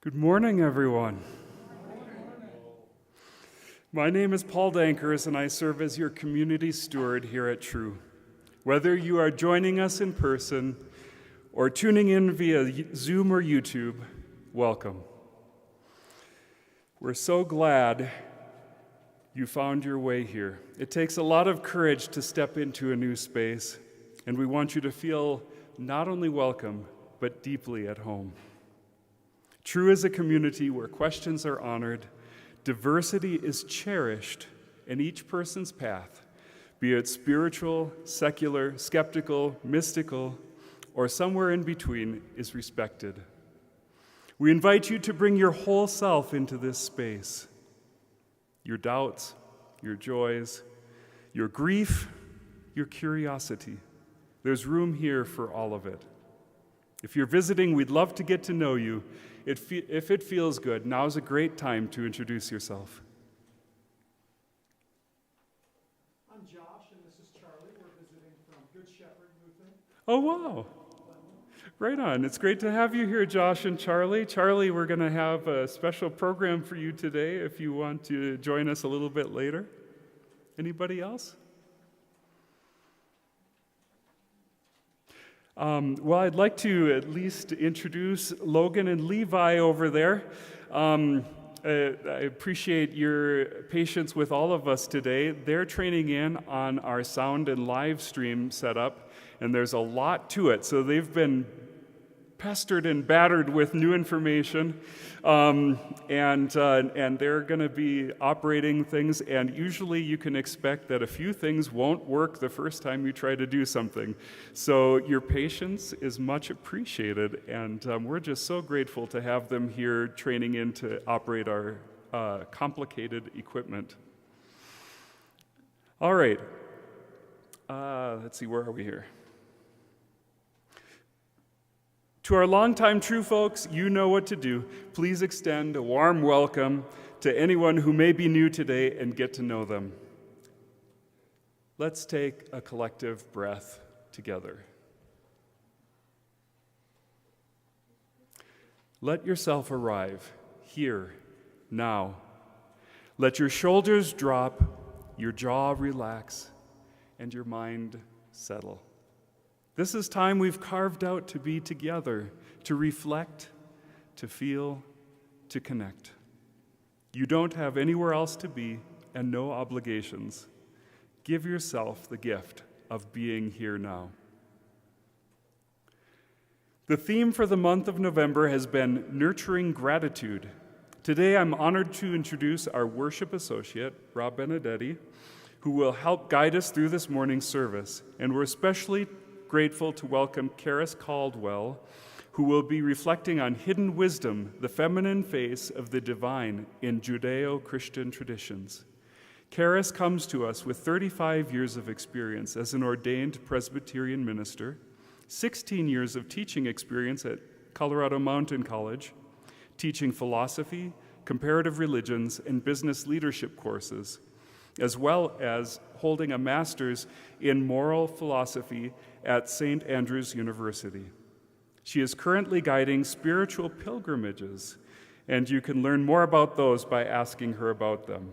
Good morning, everyone. My name is Paul Dankers, and I serve as your community steward here at True. Whether you are joining us in person or tuning in via Zoom or YouTube, welcome. We're so glad you found your way here. It takes a lot of courage to step into a new space, and we want you to feel not only welcome, but deeply at home. True is a community where questions are honored, diversity is cherished, and each person's path, be it spiritual, secular, skeptical, mystical, or somewhere in between, is respected. We invite you to bring your whole self into this space. Your doubts, your joys, your grief, your curiosity. There's room here for all of it. If you're visiting, we'd love to get to know you. If it feels good, now's a great time to introduce yourself. I'm Josh, and this is Charlie. We're visiting from Good Shepherd Lutheran. Oh, wow. Right on. It's great to have you here, Josh and Charlie. Charlie, we're going to have a special program for you today if you want to join us a little bit later. Anybody else? I'd like to at least introduce Logan and Levi over there. I appreciate your patience with all of us today. They're training in on our sound and live stream setup, and there's a lot to it. So they've been pestered and battered with new information, and they're going to be operating things, and usually you can expect that a few things won't work the first time you try to do something. So your patience is much appreciated, and we're just so grateful to have them here training in to operate our complicated equipment. All right, let's see, where are we here? To our longtime True folks, you know what to do. Please extend a warm welcome to anyone who may be new today and get to know them. Let's take a collective breath together. Let yourself arrive here, now. Let your shoulders drop, your jaw relax, and your mind settle. This is time we've carved out to be together, to reflect, to feel, to connect. You don't have anywhere else to be and no obligations. Give yourself the gift of being here now. The theme for the month of November has been Nurturing Gratitude. Today I'm honored to introduce our worship associate, Rob Benedetti, who will help guide us through this morning's service, and we're especially grateful to welcome Karis Caldwell, who will be reflecting on hidden wisdom, the feminine face of the divine in Judeo-Christian traditions. Karis comes to us with 35 years of experience as an ordained Presbyterian minister, 16 years of teaching experience at Colorado Mountain College, teaching philosophy, comparative religions, and business leadership courses, as well as holding a master's in moral philosophy at St. Andrews University. She is currently guiding spiritual pilgrimages, and you can learn more about those by asking her about them.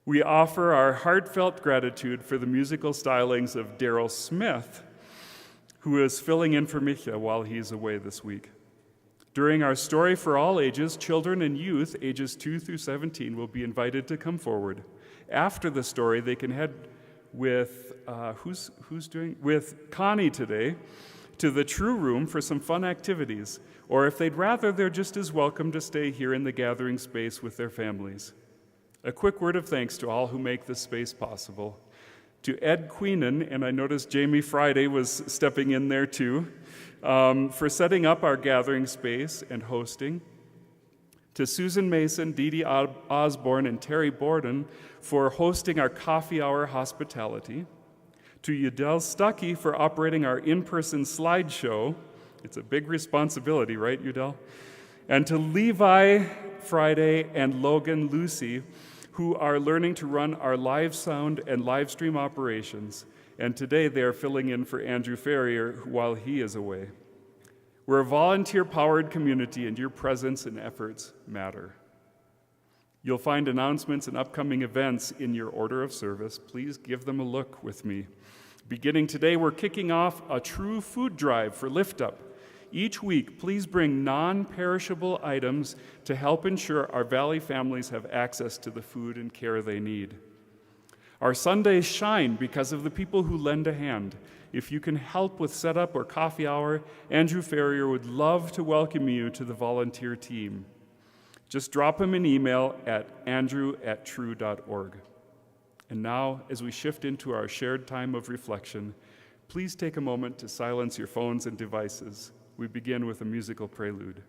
We offer our heartfelt gratitude for the musical stylings of Daryl Smith, who is filling in for Micha while he's away this week. During our Story for All Ages, children and youth ages 2 through 17 will be invited to come forward. After the story, they can head with with Connie today to the True Room for some fun activities, or if they'd rather, they're just as welcome to stay here in the gathering space with their families. A quick word of thanks to all who make this space possible. To Ed Queenan, and I noticed Jamie Friday was stepping in there too, for setting up our gathering space and hosting. To Susan Mason, Dee Dee Osborne, and Terry Borden for hosting our coffee hour hospitality. To Udell Stuckey for operating our in-person slideshow. It's a big responsibility, right, Udell? And to Levi Friday and Logan Lucy, who are learning to run our live sound and live stream operations. And today they are filling in for Andrew Ferrier while he is away. We're a volunteer-powered community, and your presence and efforts matter. You'll find announcements and upcoming events in your order of service. Please give them a look with me. Beginning today, we're kicking off a true food drive for Lift Up. Each week, please bring non-perishable items to help ensure our Valley families have access to the food and care they need. Our Sundays shine because of the people who lend a hand. If you can help with setup or coffee hour, Andrew Ferrier would love to welcome you to the volunteer team. Just drop him an email at andrew@true.org. And now, as we shift into our shared time of reflection, please take a moment to silence your phones and devices. We begin with a musical prelude.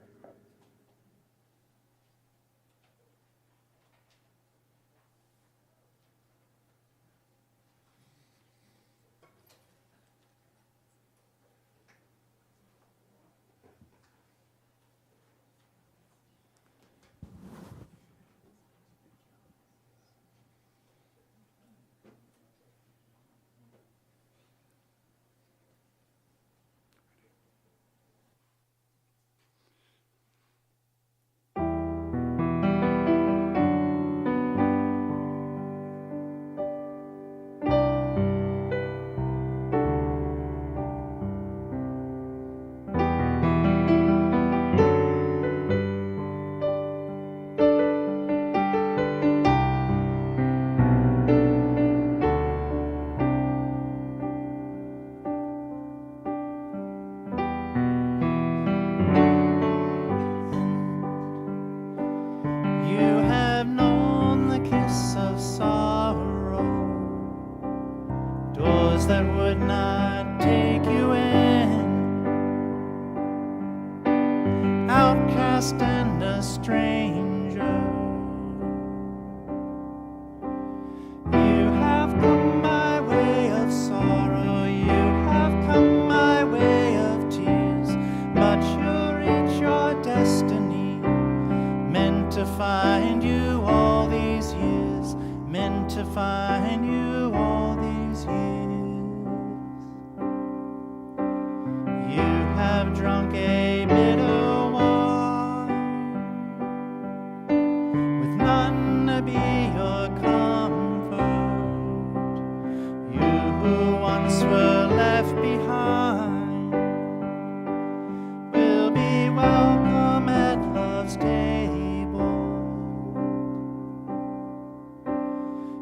That would not take you in, outcast and a stranger. You have come my way of sorrow, you have come my way of tears, but you'll reach your destiny, meant to find you all these years, meant to find you all these years. Drunk a bitter wine, with none to be your comfort. You who once were left behind will be welcome at love's table.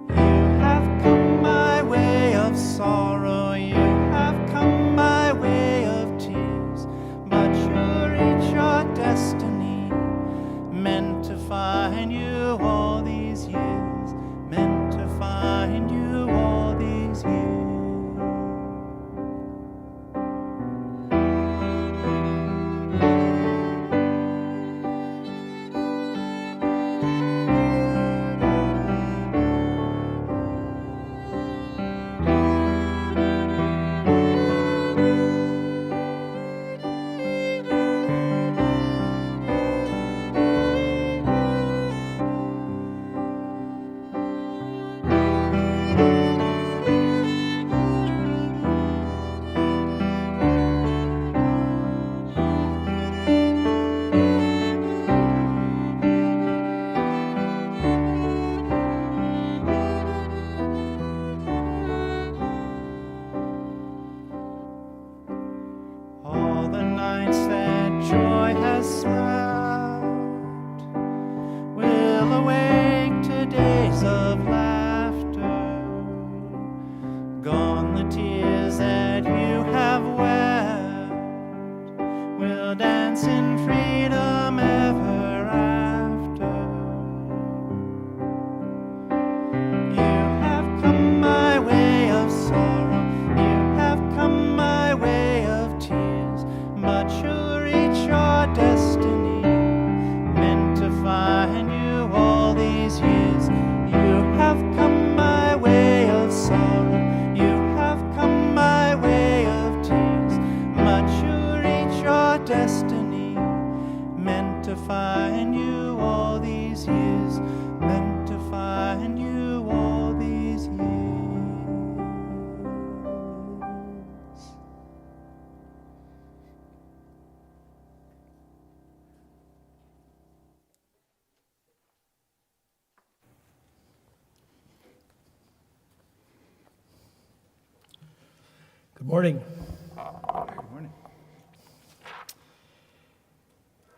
You have come my way of sorrow, you have come my way of tears, but you'll reach your destiny, meant to find you all these years, meant to find you all these years. You have come Good morning. Good morning.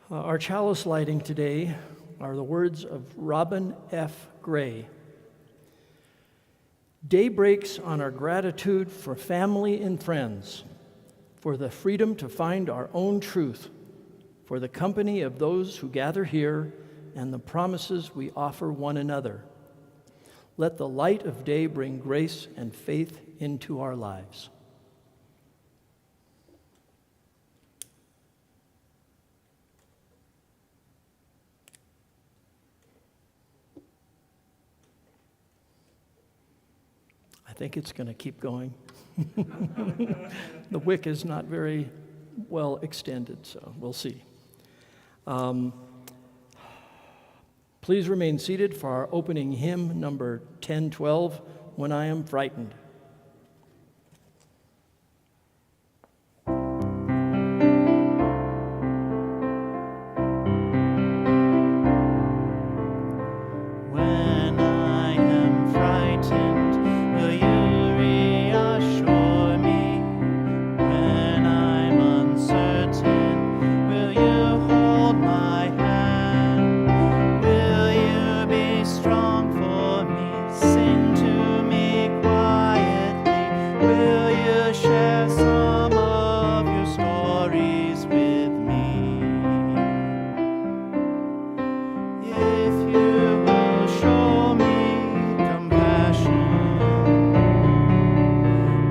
Our chalice lighting today are the words of Robin F. Gray. Day breaks on our gratitude for family and friends, for the freedom to find our own truth, for the company of those who gather here, and the promises we offer one another. Let the light of day bring grace and faith into our lives. I think it's going to keep going. The wick is not very well extended, so we'll see. Please remain seated for our opening hymn, number 1012, When I Am Frightened. When I am frightened, will you reassure me? When I'm uncertain, will you hold my hand? Will you be strong for me? Sing to me quietly. Will you share some of your stories with me? If you will show me compassion,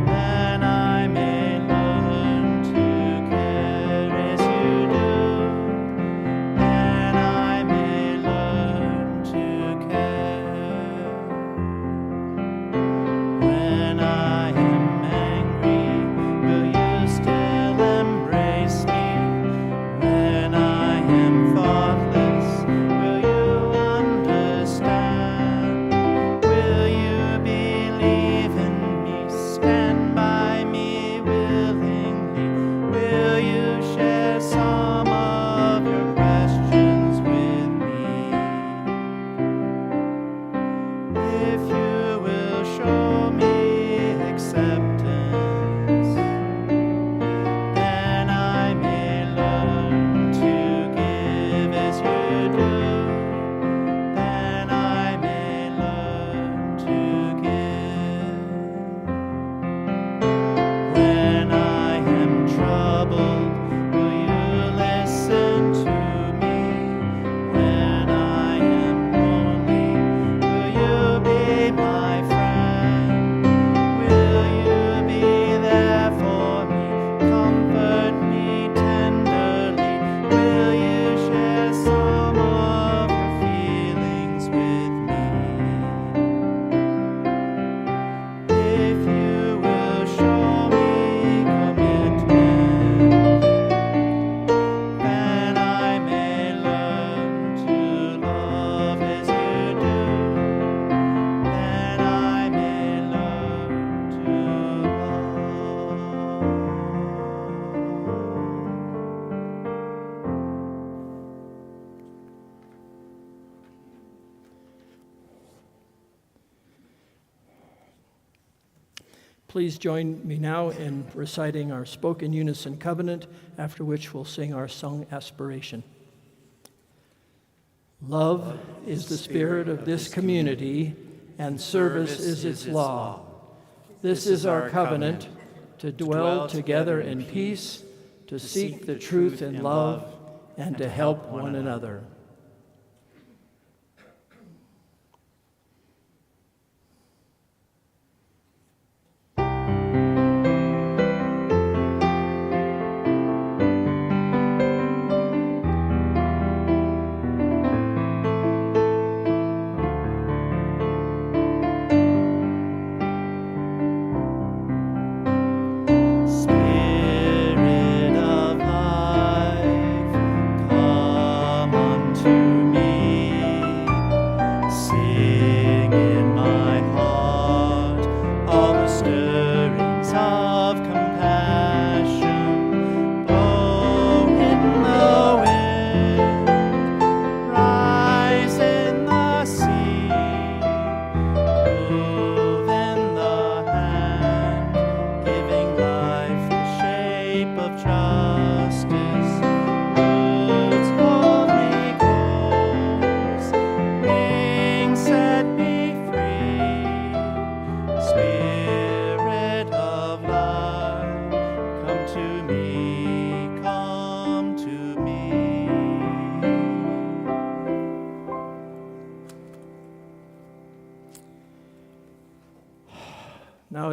then I may learn to care as you do. Then I may learn to care. When I am angry, will you still embrace me? When I am thoughtless, will you understand? Will you believe in me? Stand by me willingly. Will you share some of your questions with me? If you will show me acceptance, then I may learn to give as you do. Then I may learn to give. When I am troubled, will you listen to me? When I am lonely, will you be my friend? Will you be there for me? Comfort me tenderly. Will you share some of your feelings with me? If you will show me commitment, then I may learn to love as you do. Then I may learn to love. Please join me now in reciting our spoken unison covenant, after which we'll sing our song aspiration. Love is the spirit of this community, and service is its law. This is our covenant, to dwell together in peace, to seek the truth in love, and to help one another. Spirit of life, come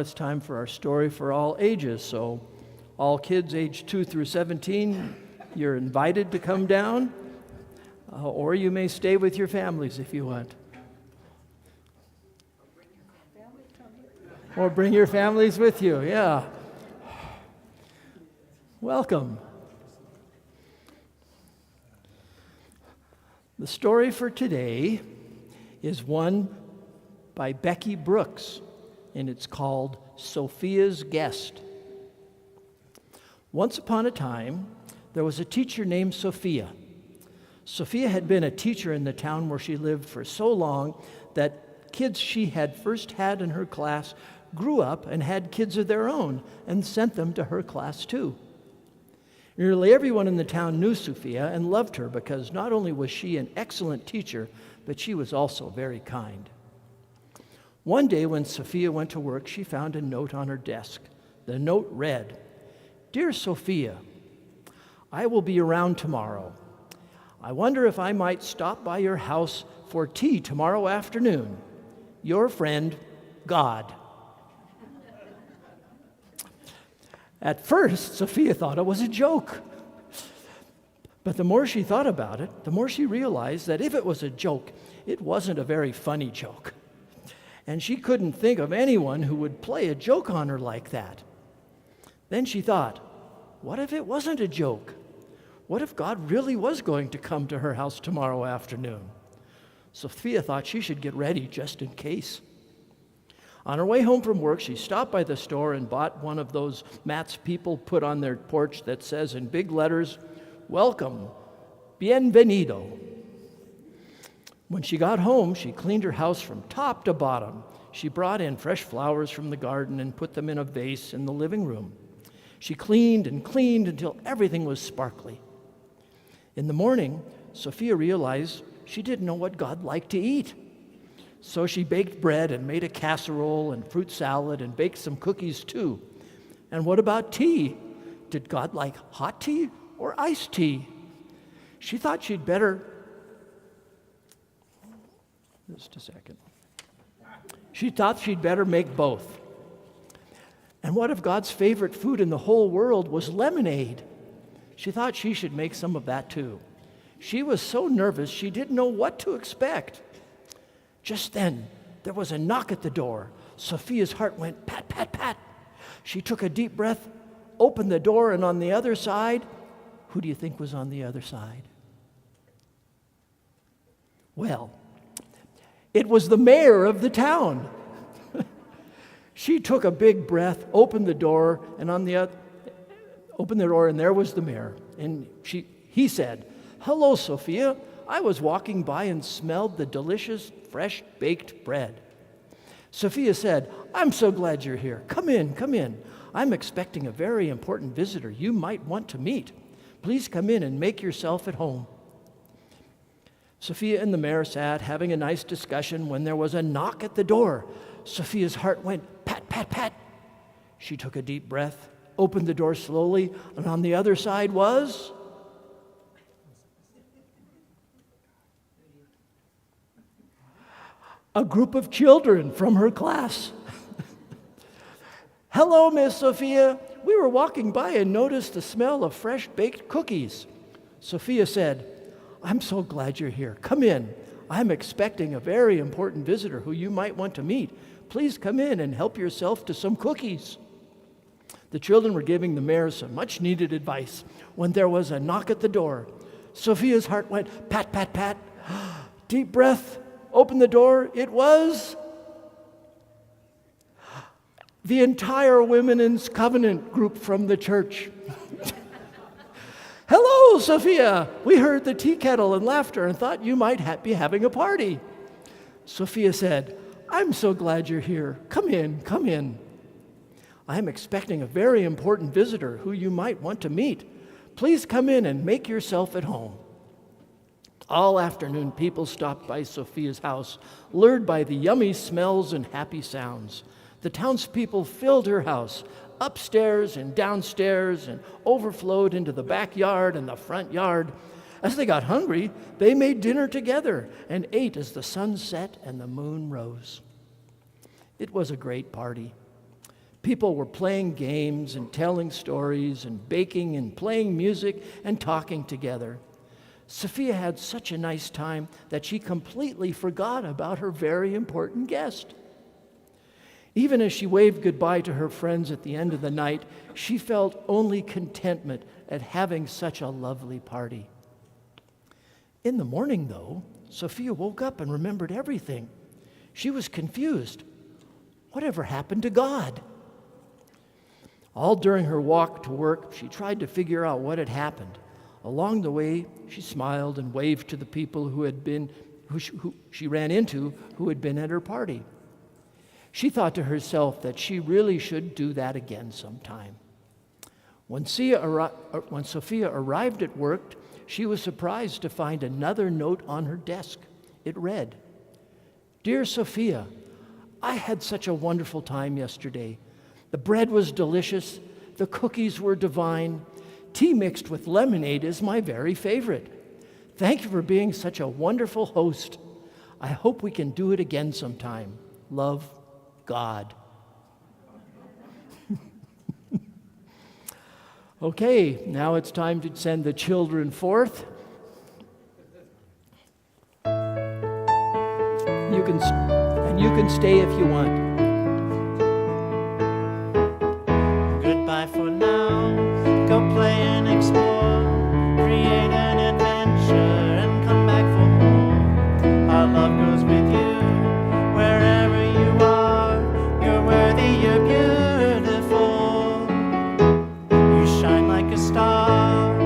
it's time for our story for all ages. So, all kids age 2 through 17, you're invited to come down, or you may stay with your families if you want. Or bring your families with you, yeah. Welcome. The story for today is one by Becky Brooks, and it's called Sophia's Guest. Once upon a time, there was a teacher named Sophia. Sophia had been a teacher in the town where she lived for so long that kids she had first had in her class grew up and had kids of their own and sent them to her class too. Nearly everyone in the town knew Sophia and loved her because not only was she an excellent teacher, but she was also very kind. One day when Sophia went to work, she found a note on her desk. The note read, "Dear Sophia, I will be around tomorrow. I wonder if I might stop by your house for tea tomorrow afternoon. Your friend, God." At first, Sophia thought it was a joke. But the more she thought about it, the more she realized that if it was a joke, it wasn't a very funny joke. And she couldn't think of anyone who would play a joke on her like that. Then she thought, what if it wasn't a joke? What if God really was going to come to her house tomorrow afternoon? Sophia thought she should get ready just in case. On her way home from work, she stopped by the store and bought one of those mats people put on their porch that says in big letters, "Welcome, bienvenido." When she got home, she cleaned her house from top to bottom. She brought in fresh flowers from the garden and put them in a vase in the living room. She cleaned and cleaned until everything was sparkly. In the morning, Sophia realized she didn't know what God liked to eat. So she baked bread and made a casserole and fruit salad and baked some cookies too. And what about tea? Did God like hot tea or iced tea? She thought she'd better... Just a second. She thought she'd better make both. And what if God's favorite food in the whole world was lemonade? She thought she should make some of that too. She was so nervous she didn't know what to expect. Just then, there was a knock at the door. Sophia's heart went pat, pat, pat. She took a deep breath, opened the door, and on the other side, who do you think was on the other side? Well, it was the mayor of the town. She took a big breath, opened the door, and and there was the mayor. And he said, "Hello, Sophia. I was walking by and smelled the delicious, fresh baked bread." Sophia said, "I'm so glad you're here. Come in, come in. I'm expecting a very important visitor you might want to meet. Please come in and make yourself at home." Sophia and the mayor sat having a nice discussion when there was a knock at the door. Sophia's heart went pat, pat, pat. She took a deep breath, opened the door slowly, and on the other side was... a group of children from her class. "Hello, Miss Sophia. We were walking by and noticed the smell of fresh baked cookies." Sophia said, "I'm so glad you're here. Come in. I'm expecting a very important visitor who you might want to meet. Please come in and help yourself to some cookies." The children were giving the mayor some much-needed advice when there was a knock at the door. Sophia's heart went pat, pat, pat. Deep breath. Open the door. It was the entire Women's Covenant group from the church. "Hello, Sophia. We heard the tea kettle and laughter and thought you might be having a party." Sophia said, "I'm so glad you're here. Come in, come in. I'm expecting a very important visitor who you might want to meet. Please come in and make yourself at home." All afternoon, people stopped by Sophia's house, lured by the yummy smells and happy sounds. The townspeople filled her house, upstairs and downstairs, and overflowed into the backyard and the front yard. As they got hungry, they made dinner together and ate as the sun set and the moon rose. It was a great party. People were playing games and telling stories and baking and playing music and talking together. Sophia had such a nice time that she completely forgot about her very important guest. Even as she waved goodbye to her friends at the end of the night, she felt only contentment at having such a lovely party. In the morning, though, Sophia woke up and remembered everything. She was confused. Whatever happened to God? All during her walk to work, she tried to figure out what had happened. Along the way, she smiled and waved to the people who she ran into who had been at her party. She thought to herself that she really should do that again sometime. When Sophia arrived at work, she was surprised to find another note on her desk. It read, "Dear Sophia, I had such a wonderful time yesterday. The bread was delicious, the cookies were divine, tea mixed with lemonade is my very favorite. Thank you for being such a wonderful host. I hope we can do it again sometime. Love, God." Okay, now it's time to send the children forth. You can stay if you want. Goodbye for now. Go play and explore. Create an adventure and come back for more. Our love goes with you wherever you are. You're worthy, you're beautiful. You shine like a star.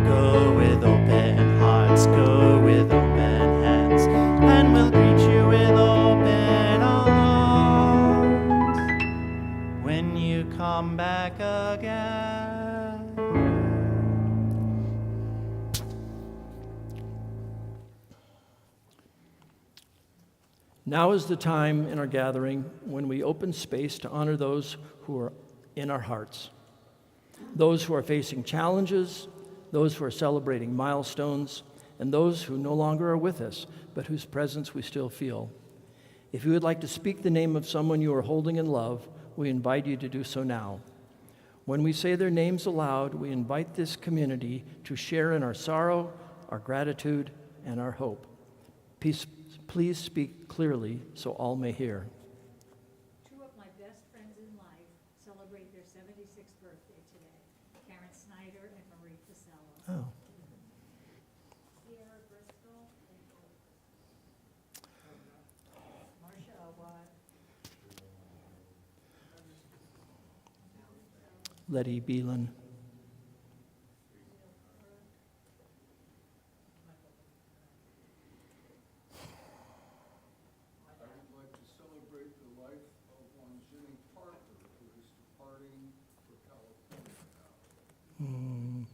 Go with open hearts, go with open hands, and we'll greet you with open arms when you come back again. Now is the time in our gathering when we open space to honor those who are in our hearts, those who are facing challenges, those who are celebrating milestones, and those who no longer are with us, but whose presence we still feel. If you would like to speak the name of someone you are holding in love, we invite you to do so now. When we say their names aloud, we invite this community to share in our sorrow, our gratitude, and our hope. Please speak clearly so all may hear. Two of my best friends in life celebrate their 76th birthday today, Karen Snyder and Marie Pacello. Oh. Sierra Bristol and Marcia Elwad, Letty Beelan. I would like to celebrate the life of one Jimmy Parker, who is departing for California now.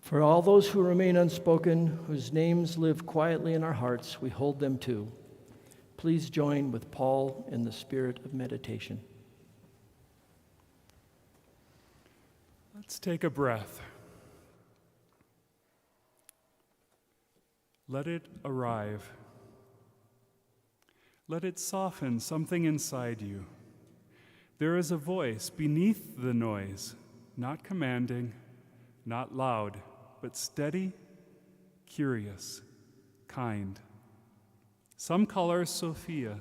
For all those who remain unspoken, whose names live quietly in our hearts, we hold them too. Please join with Paul in the spirit of meditation. Let's take a breath. Let it arrive. Let it soften something inside you. There is a voice beneath the noise, not commanding, not loud, but steady, curious, kind. Some call her Sophia.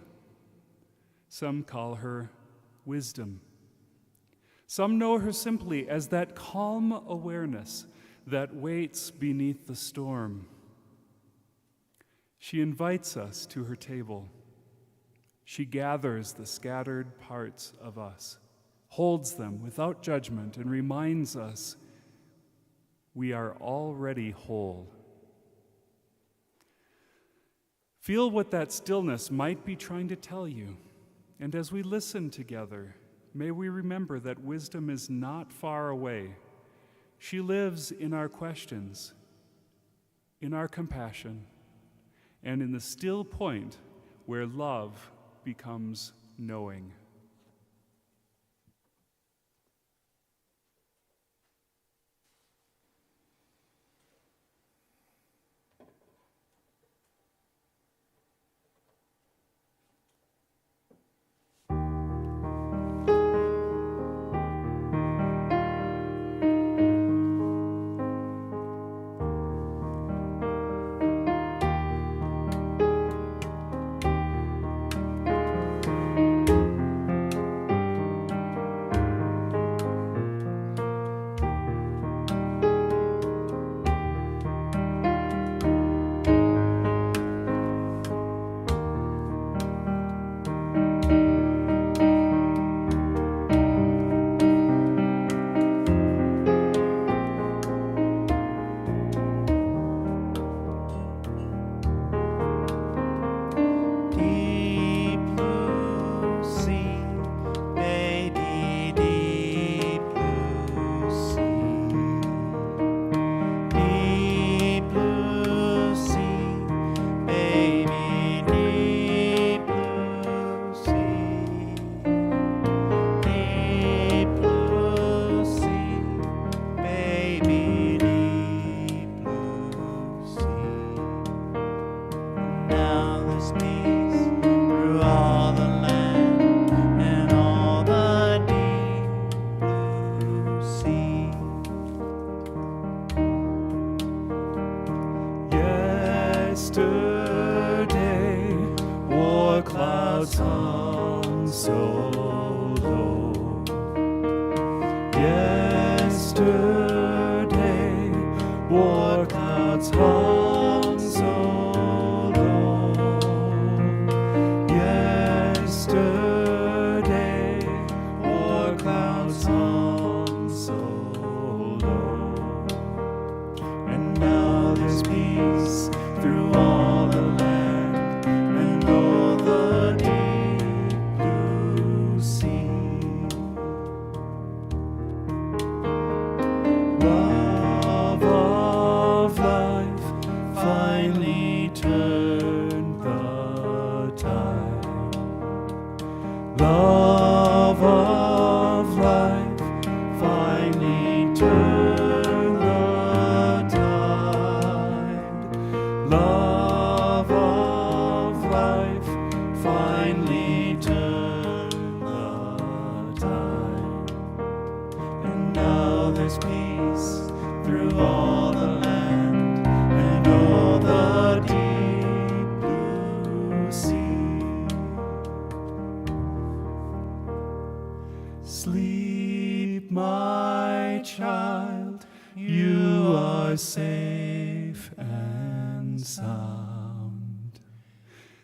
Some call her wisdom. Some know her simply as that calm awareness that waits beneath the storm. She invites us to her table. She gathers the scattered parts of us, holds them without judgment, and reminds us we are already whole. Feel what that stillness might be trying to tell you. And as we listen together, may we remember that wisdom is not far away. She lives in our questions, in our compassion, and in the still point where love becomes knowing. clouds hung so low. Yesterday, war clouds hung so low. Yesterday, war clouds hung so low. And now there's peace through all the land and all the deep blue sea. Love of life finally turned the tide. Love of life finally turned the tide. Love of life finally turned the tide. And now there's peace through all the land and all the deep blue sea. Sleep, my child, you are safe and sound.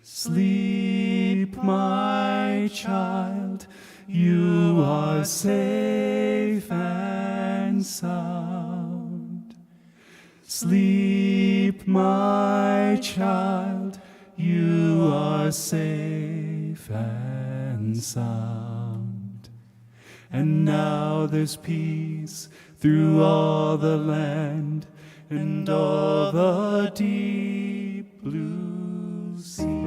Sleep, my child, you are safe and sound. Sleep, my child, you are safe and sound. And now there's peace through all the land and all the deep blue sea.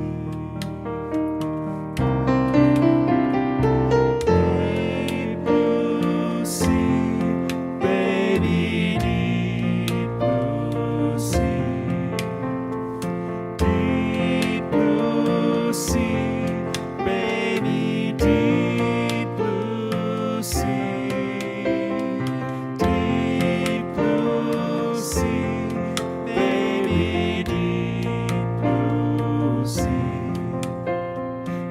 Deep blue sea, baby, deep blue sea. Deep blue sea, baby, deep blue sea. Deep blue sea, baby, deep blue sea.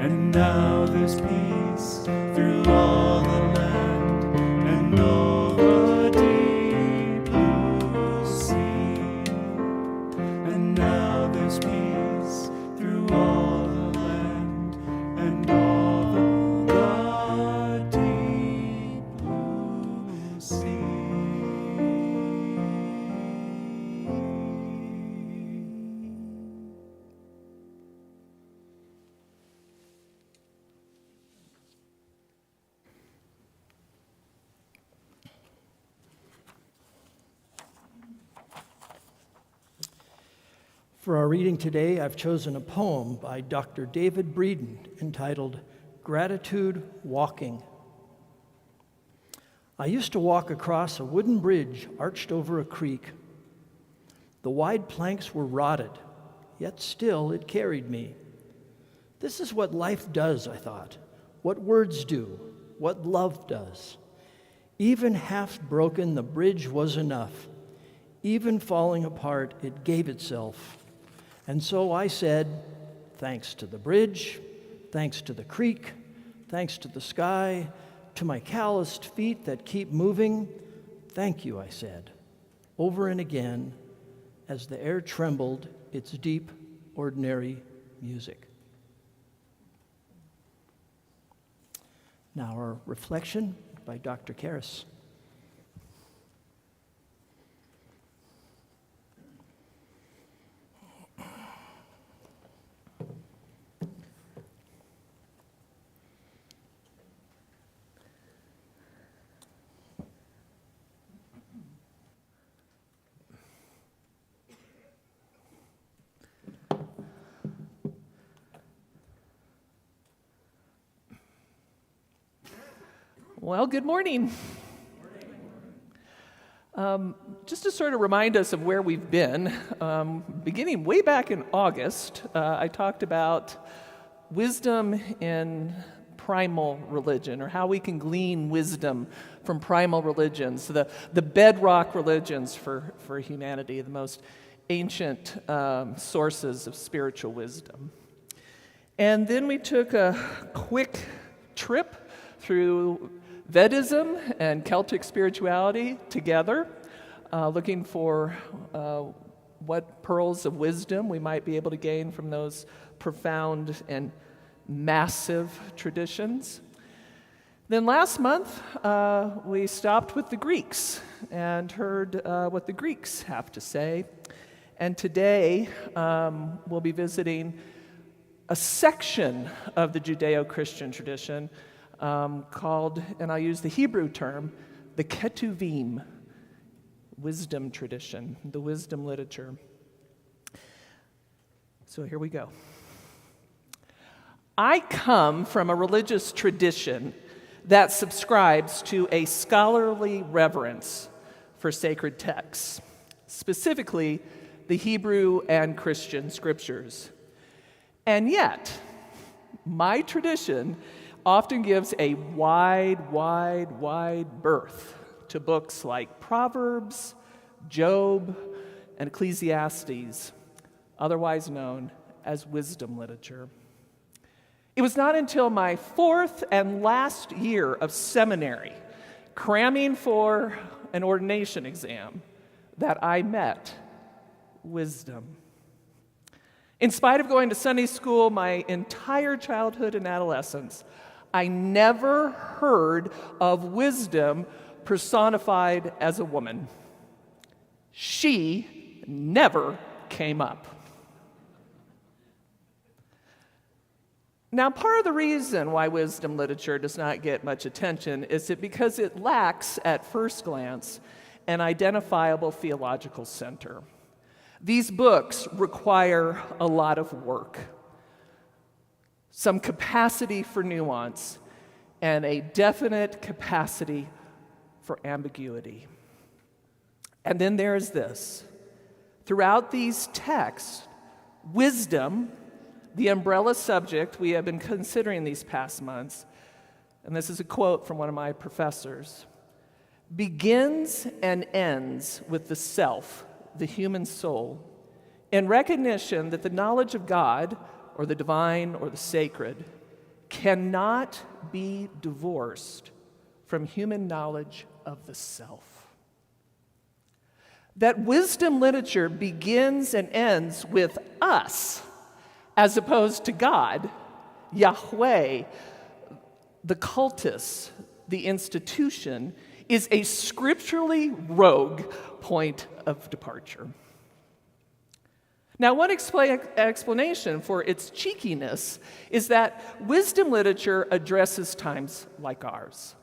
And now there's peace through all the land and all the deep blue sea. And now there's peace through all the land and all the deep blue sea. For our reading today, I've chosen a poem by Dr. David Breeden entitled Gratitude Walking. I used to walk across a wooden bridge arched over a creek. The wide planks were rotted, yet still it carried me. This is what life does, I thought, what words do, what love does. Even half broken, the bridge was enough. Even falling apart, it gave itself. And so I said, thanks to the bridge, thanks to the creek, thanks to the sky, to my calloused feet that keep moving, thank you, I said, over and again, as the air trembled its deep, ordinary music. Now our reflection by Dr. Karras. Well, good morning. Just to sort of remind us of where we've been, beginning way back in August, I talked about wisdom in primal religion, or how we can glean wisdom from primal religions, the bedrock religions for humanity, the most ancient sources of spiritual wisdom. And then we took a quick trip through Vedism and Celtic spirituality together, looking for what pearls of wisdom we might be able to gain from those profound and massive traditions. Then last month, we stopped with the Greeks and heard what the Greeks have to say. And today, we'll be visiting a section of the Judeo-Christian tradition called, and I'll use the Hebrew term, the Ketuvim, wisdom tradition, the wisdom literature. So here we go. I come from a religious tradition that subscribes to a scholarly reverence for sacred texts, specifically the Hebrew and Christian scriptures. And yet, my tradition often gives a wide berth to books like Proverbs, Job, and Ecclesiastes, otherwise known as wisdom literature. It was not until my fourth and last year of seminary, cramming for an ordination exam, that I met wisdom. In spite of going to Sunday school my entire childhood and adolescence, I never heard of wisdom personified as a woman. She never came up. Now, part of the reason why wisdom literature does not get much attention is that because it lacks, at first glance, an identifiable theological center. These books require a lot of work, some capacity for nuance, and a definite capacity for ambiguity. And then there is this. Throughout these texts, wisdom, the umbrella subject we have been considering these past months, and this is a quote from one of my professors, begins and ends with the self, the human soul, in recognition that the knowledge of God, or the divine, or the sacred, cannot be divorced from human knowledge of the self. That wisdom literature begins and ends with us, as opposed to God, Yahweh, the cultus, the institution, is a scripturally rogue point of departure. Now, one explanation for its cheekiness is that wisdom literature addresses times like ours,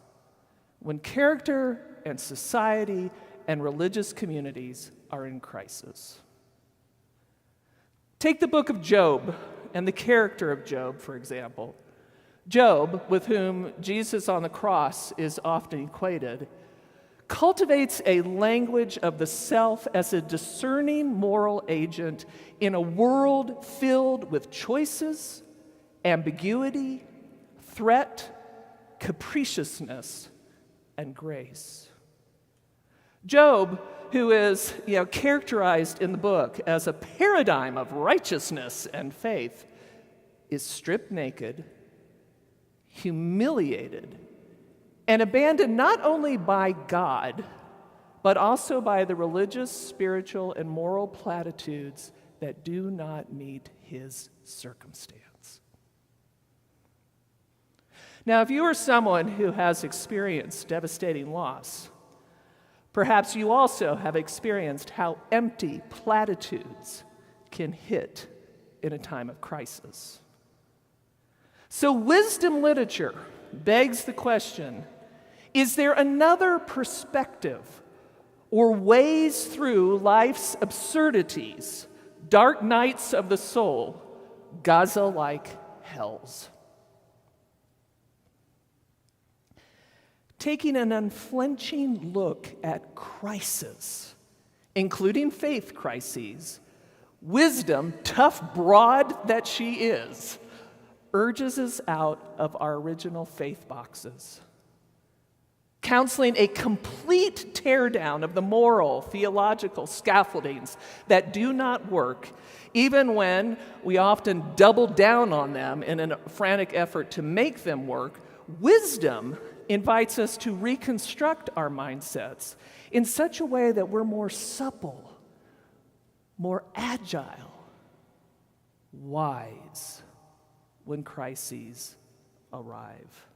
when character and society and religious communities are in crisis. Take the book of Job and the character of Job, for example. Job, with whom Jesus on the cross is often equated, cultivates a language of the self as a discerning moral agent in a world filled with choices, ambiguity, threat, capriciousness, and grace. Job, who is characterized in the book as a paradigm of righteousness and faith, is stripped naked, humiliated, and abandoned not only by God, but also by the religious, spiritual, and moral platitudes that do not meet his circumstance. Now, if you are someone who has experienced devastating loss, perhaps you also have experienced how empty platitudes can hit in a time of crisis. So wisdom literature begs the question, is there another perspective or ways through life's absurdities, dark nights of the soul, Gaza-like hells? Taking an unflinching look at crisis, including faith crises, wisdom, tough broad that she is, urges us out of our original faith boxes. counseling a complete teardown of the moral, theological scaffoldings that do not work, even when we often double down on them in a frantic effort to make them work. Wisdom invites us to reconstruct our mindsets in such a way that we're more supple, more agile, wise when crises arrive.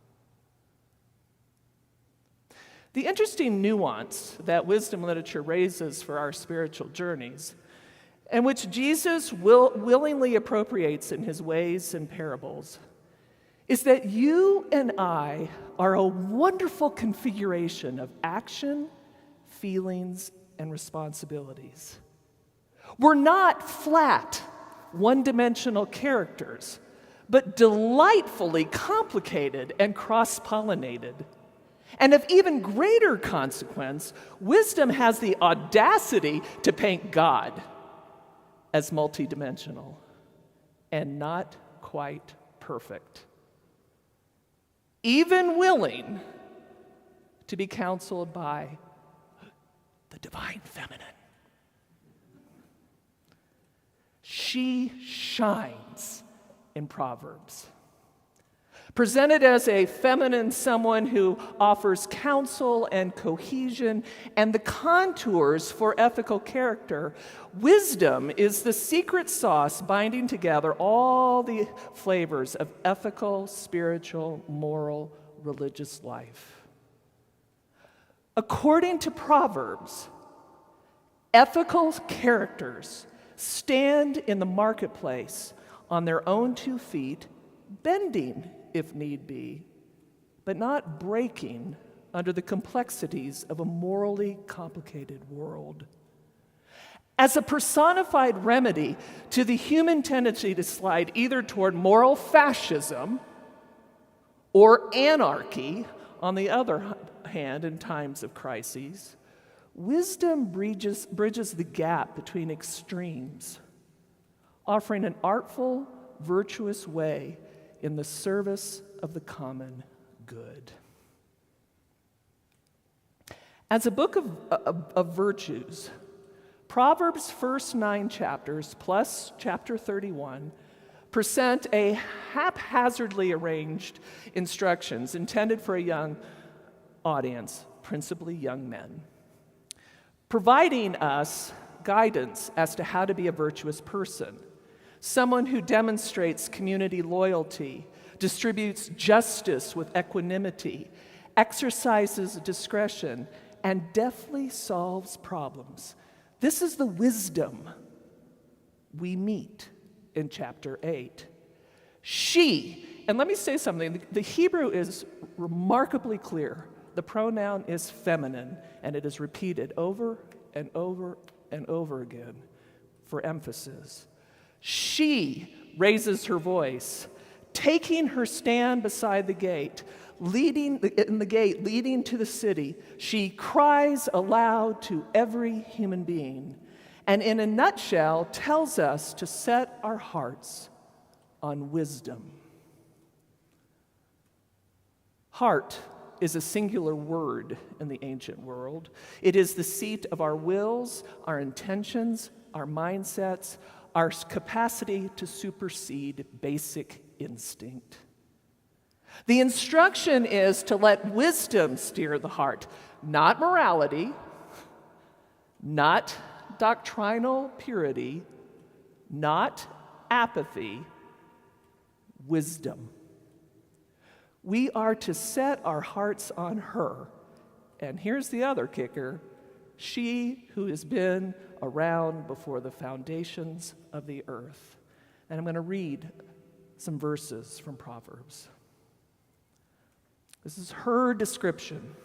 The interesting nuance that wisdom literature raises for our spiritual journeys, and which Jesus willingly appropriates in his ways and parables, is that you and I are a wonderful configuration of action, feelings, and responsibilities. We're not flat, one-dimensional characters, but delightfully complicated and cross-pollinated. And of even greater consequence, wisdom has the audacity to paint God as multidimensional and not quite perfect, even willing to be counseled by the divine feminine. She shines in Proverbs. Presented as a feminine someone who offers counsel and cohesion and the contours for ethical character, wisdom is the secret sauce binding together all the flavors of ethical, spiritual, moral, religious life. According to Proverbs, ethical characters stand in the marketplace on their own 2 feet, bending if need be, but not breaking under the complexities of a morally complicated world. As a personified remedy to the human tendency to slide either toward moral fascism or anarchy, on the other hand, in times of crises, wisdom bridges the gap between extremes, offering an artful, virtuous way in the service of the common good. As a book of virtues, Proverbs' first 9 chapters, plus chapter 31, present a haphazardly arranged instructions intended for a young audience, principally young men, providing us guidance as to how to be a virtuous person, someone who demonstrates community loyalty, distributes justice with equanimity, exercises discretion, and deftly solves problems. This is the wisdom we meet in chapter 8. She, and let me say something, the Hebrew is remarkably clear. The pronoun is feminine, and it is repeated over and over and over again for emphasis. She raises her voice, taking her stand beside the gate, leading to the city. She cries aloud to every human being, and in a nutshell tells us to set our hearts on wisdom. Heart is a singular word in the ancient world. It is the seat of our wills, our intentions, our mindsets, our capacity to supersede basic instinct. The instruction is to let wisdom steer the heart, not morality, not doctrinal purity, not apathy, wisdom. We are to set our hearts on her. And here's the other kicker: she who has been around before the foundations of the earth. And I'm going to read some verses from Proverbs. This is her description.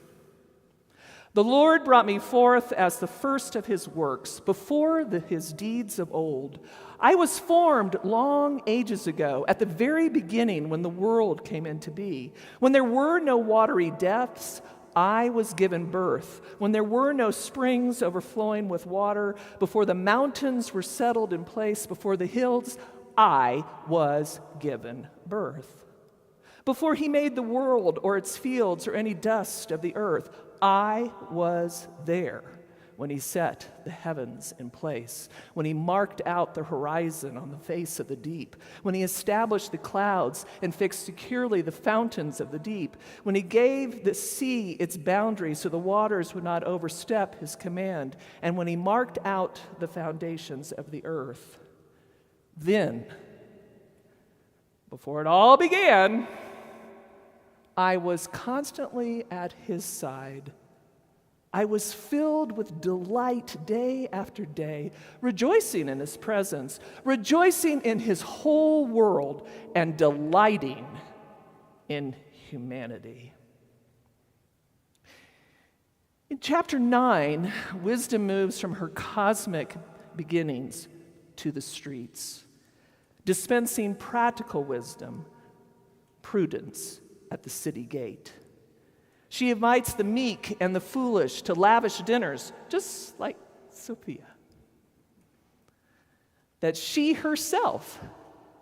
The Lord brought me forth as the first of his works, before his deeds of old. I was formed long ages ago, at the very beginning when the world came into being. When there were no watery depths, I was given birth. When there were no springs overflowing with water, before the mountains were settled in place, before the hills, I was given birth. Before he made the world or its fields or any dust of the earth, I was there when he set the heavens in place, when he marked out the horizon on the face of the deep, when he established the clouds and fixed securely the fountains of the deep, when he gave the sea its boundaries so the waters would not overstep his command, and when he marked out the foundations of the earth. Then, before it all began, I was constantly at his side. I was filled with delight day after day, rejoicing in his presence, rejoicing in his whole world, and delighting in humanity. In chapter 9, wisdom moves from her cosmic beginnings to the streets, dispensing practical wisdom, prudence at the city gate. She invites the meek and the foolish to lavish dinners, just like Sophia, that she herself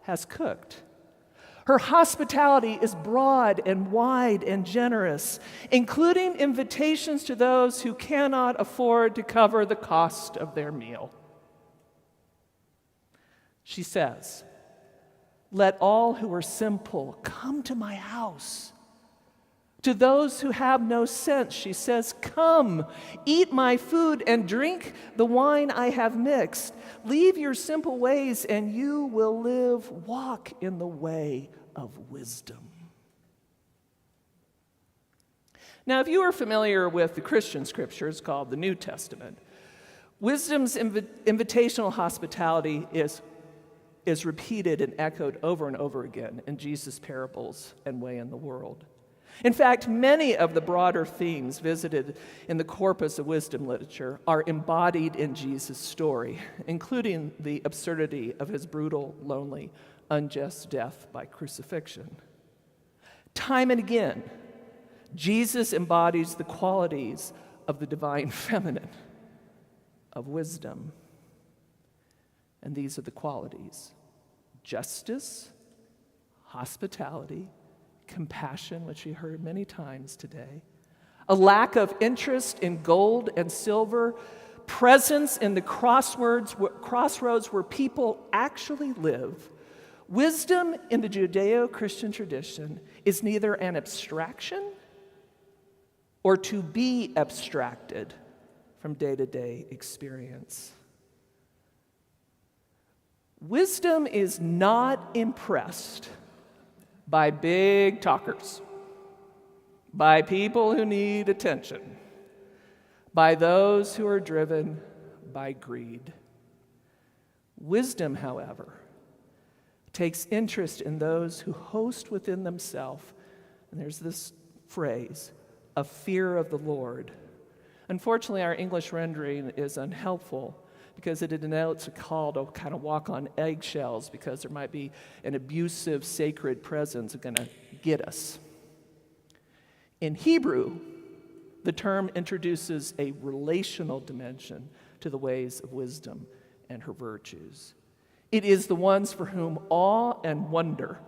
has cooked. Her hospitality is broad and wide and generous, including invitations to those who cannot afford to cover the cost of their meal. She says, "Let all who are simple come to my house." To those who have no sense, she says, "Come, eat my food and drink the wine I have mixed. Leave your simple ways and you will live. Walk in the way of wisdom." Now, if you are familiar with the Christian scriptures called the New Testament, wisdom's invitational hospitality is repeated and echoed over and over again in Jesus' parables and way in the world. In fact, many of the broader themes visited in the corpus of wisdom literature are embodied in Jesus' story, including the absurdity of his brutal, lonely, unjust death by crucifixion. Time and again, Jesus embodies the qualities of the divine feminine, of wisdom. And these are the qualities: justice, hospitality, compassion, which we heard many times today, a lack of interest in gold and silver, presence in the crossroads where people actually live. Wisdom in the Judeo-Christian tradition is neither an abstraction or to be abstracted from day-to-day experience. Wisdom is not impressed by big talkers, by people who need attention, by those who are driven by greed. Wisdom, however, takes interest in those who host within themselves, and there's this phrase, a fear of the Lord. Unfortunately, our English rendering is unhelpful because it denotes a call to kind of walk on eggshells because there might be an abusive sacred presence going to get us. In Hebrew, the term introduces a relational dimension to the ways of wisdom and her virtues. It is the ones for whom awe and wonder,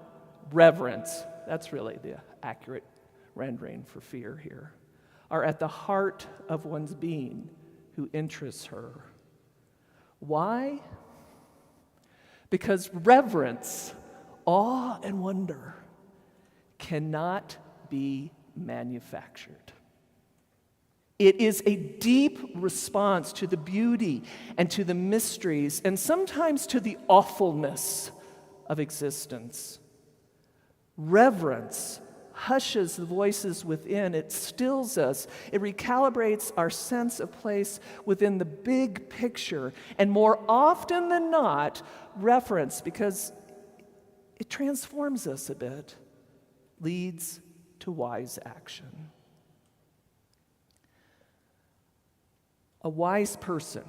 reverence, that's really the accurate rendering for fear here, are at the heart of one's being who interests her. Why? Because reverence, awe, and wonder cannot be manufactured. It is a deep response to the beauty and to the mysteries and sometimes to the awfulness of existence. Reverence hushes the voices within. It stills us. It recalibrates our sense of place within the big picture. And more often than not, reverence, because it transforms us a bit, leads to wise action. A wise person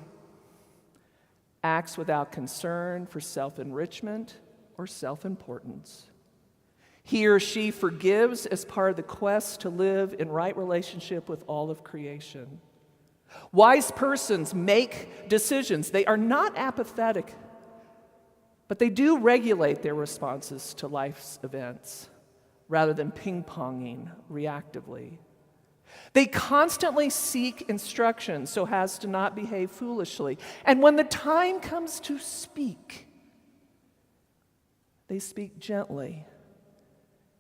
acts without concern for self-enrichment or self-importance. He or she forgives as part of the quest to live in right relationship with all of creation. Wise persons make decisions. They are not apathetic, but they do regulate their responses to life's events. rather than ping-ponging reactively. They constantly seek instruction so as to not behave foolishly. And when the time comes to speak, they speak gently,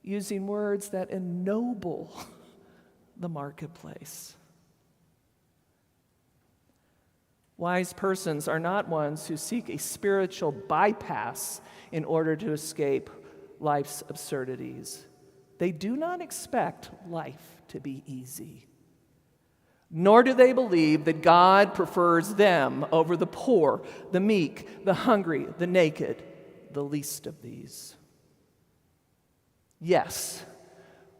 using words that ennoble the marketplace. Wise persons are not ones who seek a spiritual bypass in order to escape life's absurdities. They do not expect life to be easy. Nor do they believe that God prefers them over the poor, the meek, the hungry, the naked, the least of these. Yes,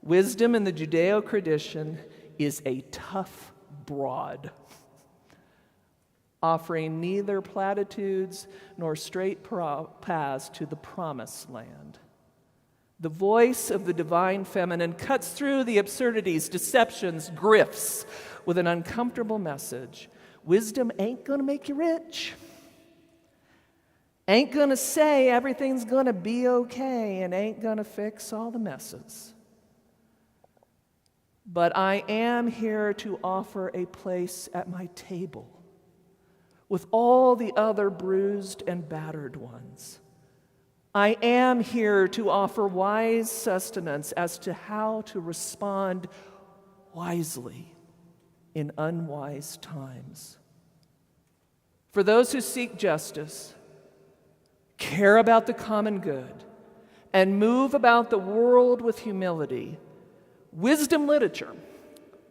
wisdom in the Judeo tradition is a tough broad, offering neither platitudes nor straight paths to the promised land. The voice of the divine feminine cuts through the absurdities, deceptions, grifts with an uncomfortable message. Wisdom ain't gonna make you rich. Ain't gonna say everything's gonna be okay, and ain't gonna fix all the messes. But I am here to offer a place at my table with all the other bruised and battered ones. I am here to offer wise sustenance as to how to respond wisely in unwise times. For those who seek justice, care about the common good, and move about the world with humility, wisdom literature,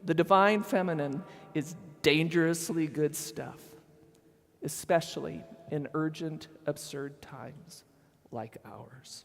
the divine feminine, is dangerously good stuff, especially in urgent, absurd times like ours.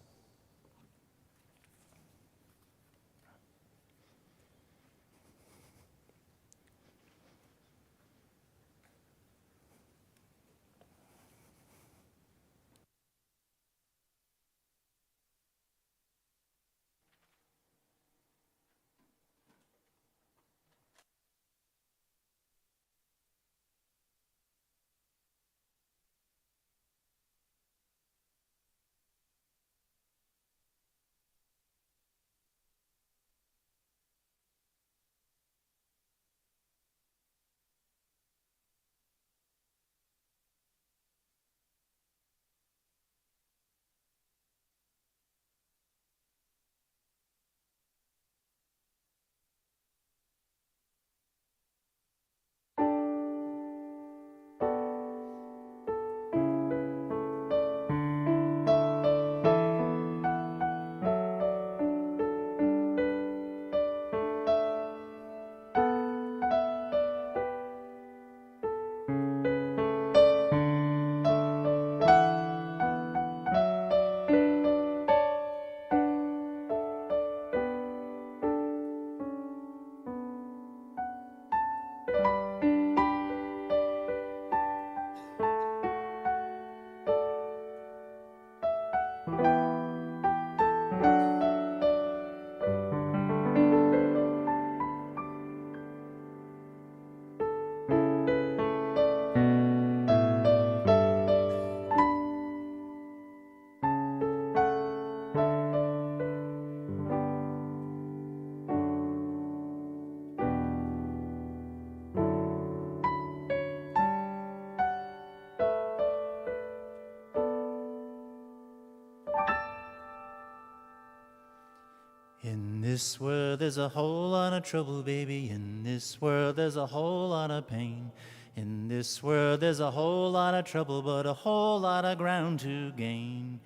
In this world there's a whole lot of trouble, baby. In this world there's a whole lot of pain. In this world there's a whole lot of trouble, but a whole lot of ground to gain.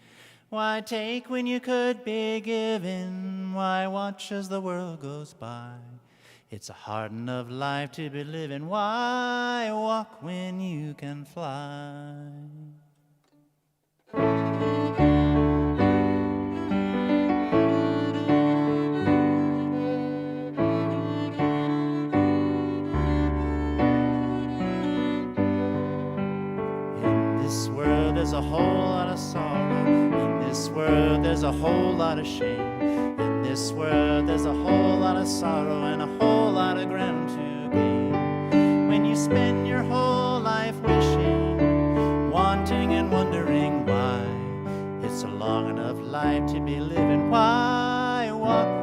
Why take when you could be given? Why watch as the world goes by? It's a hard enough life to be living. Why walk when you can fly? There's a whole lot of sorrow. In this world there's a whole lot of shame. In this world there's a whole lot of sorrow and a whole lot of ground to gain. When you spend your whole life wishing, wanting and wondering why, it's a long enough life to be living. Why walk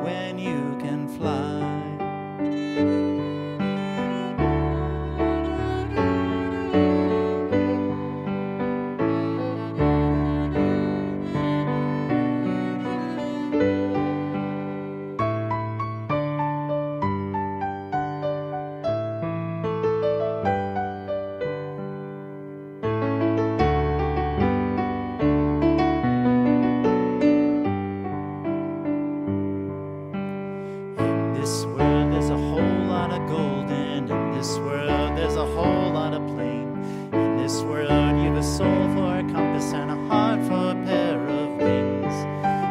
this world there's a whole lot of gold, and in this world there's a whole lot of plain. In this world you've a soul for a compass and a heart for a pair of wings.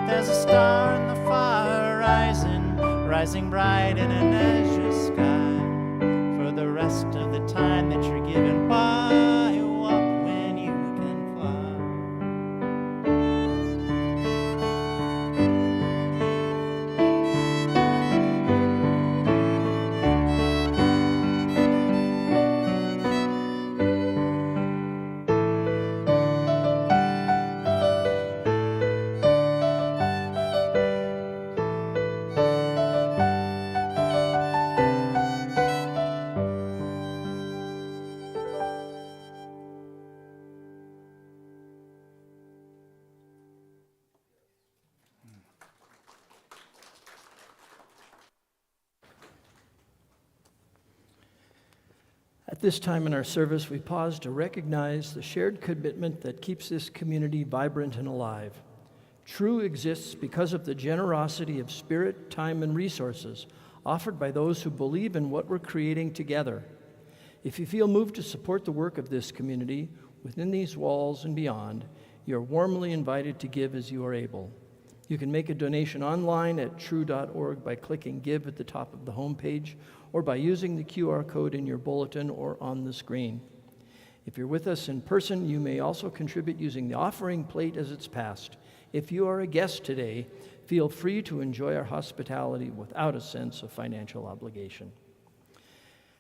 There's a star in the far horizon, rising bright in an azure sky. For the rest of the time that you're given, why walk when you can fly? At this time in our service, we pause to recognize the shared commitment that keeps this community vibrant and alive. True exists because of the generosity of spirit, time, and resources offered by those who believe in what we're creating together. If you feel moved to support the work of this community within these walls and beyond, you're warmly invited to give as you are able. You can make a donation online at true.org by clicking Give at the top of the homepage, or by using the QR code in your bulletin or on the screen. If you're with us in person, you may also contribute using the offering plate as it's passed. If you are a guest today, feel free to enjoy our hospitality without a sense of financial obligation.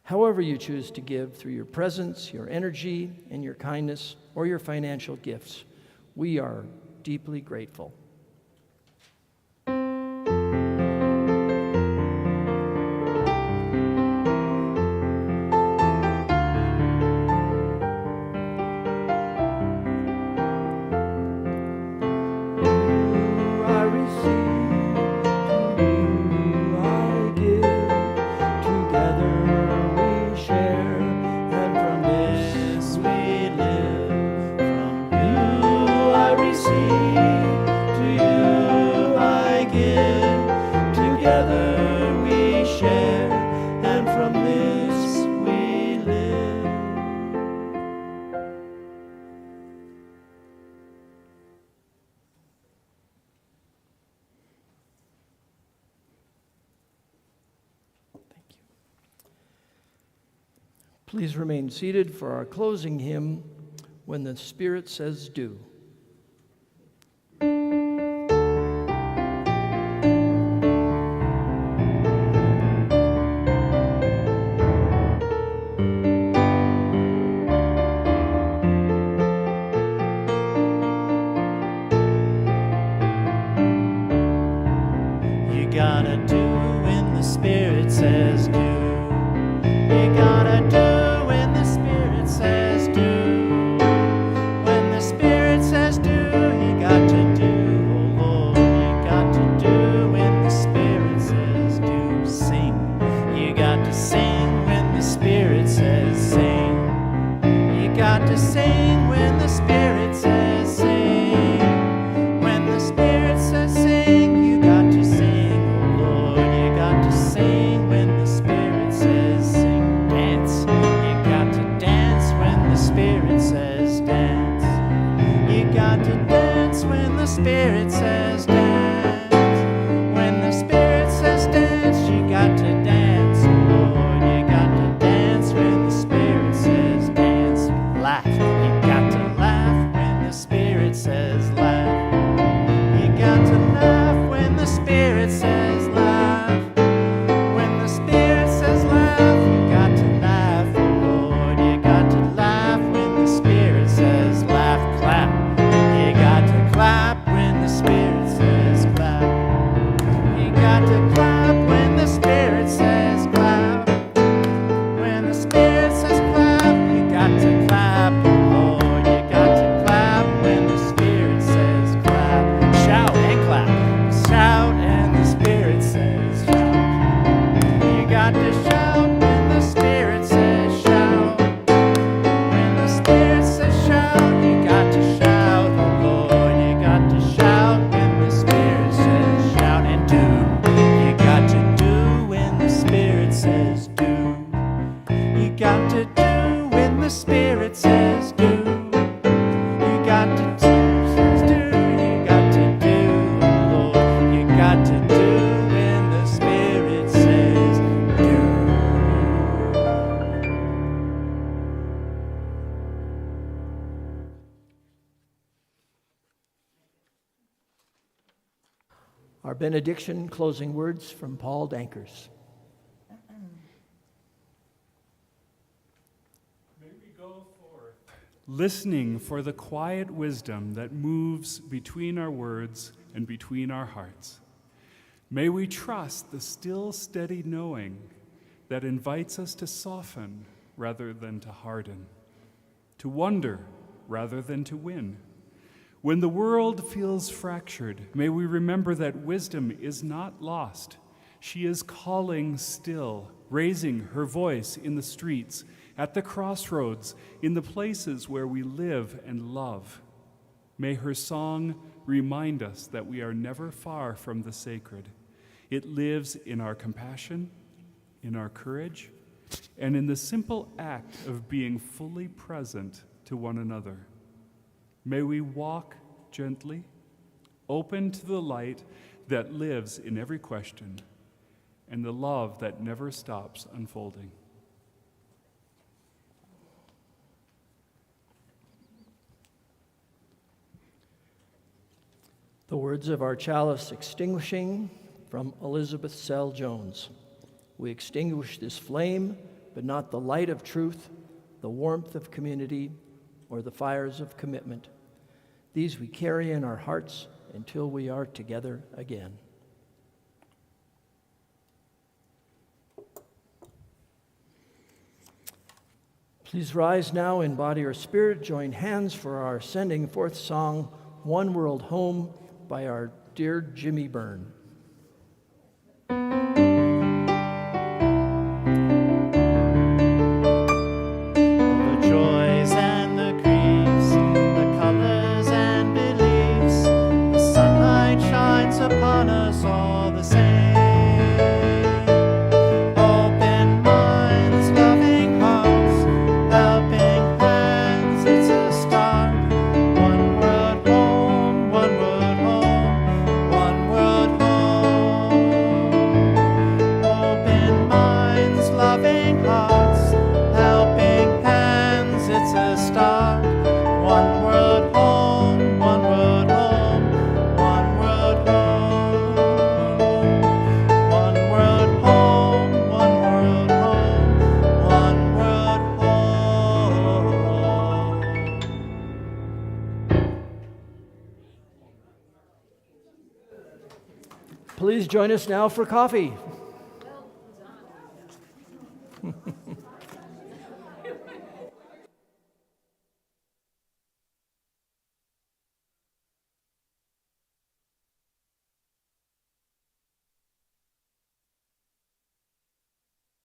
However you choose to give, through your presence, your energy, and your kindness, or your financial gifts, we are deeply grateful. Please remain seated for our closing hymn, When the Spirit Says Do. You gotta do when the Spirit says do. You gotta do when the Spirit says do. When the Spirit says do, you got to do. Oh Lord, you got to do when the Spirit says do. Sing. You got to sing when the Spirit says sing. You got to sing when the Spirit says sing. When the Spirit says sing, you got to sing. Oh Lord, you got to sing when the Spirit benediction, closing words from Paul Dankers. Listening for the quiet wisdom that moves between our words and between our hearts. May we trust the still, steady knowing that invites us to soften rather than to harden, to wonder rather than to win. When the world feels fractured, may we remember that wisdom is not lost. She is calling still, raising her voice in the streets, at the crossroads, in the places where we live and love. May her song remind us that we are never far from the sacred. It lives in our compassion, in our courage, and in the simple act of being fully present to one another. May we walk gently, open to the light that lives in every question, and the love that never stops unfolding. The words of our chalice extinguishing from Elizabeth Sell Jones. We extinguish this flame, but not the light of truth, the warmth of community, or the fires of commitment. These we carry in our hearts until we are together again. Please rise now in body or spirit. Join hands for our sending forth song, One World Home, by our dear Jimmy Byrne. The joys and the griefs, the colors and beliefs, the sunlight shines upon us all the same. Open minds, loving hearts, helping hands, it's a start. One world home, one world home, one world home. Open minds, loving hearts, helping hands, it's a start. One world home, one world home, one world home. One world home, one world home, one world home. Please join us now for coffee.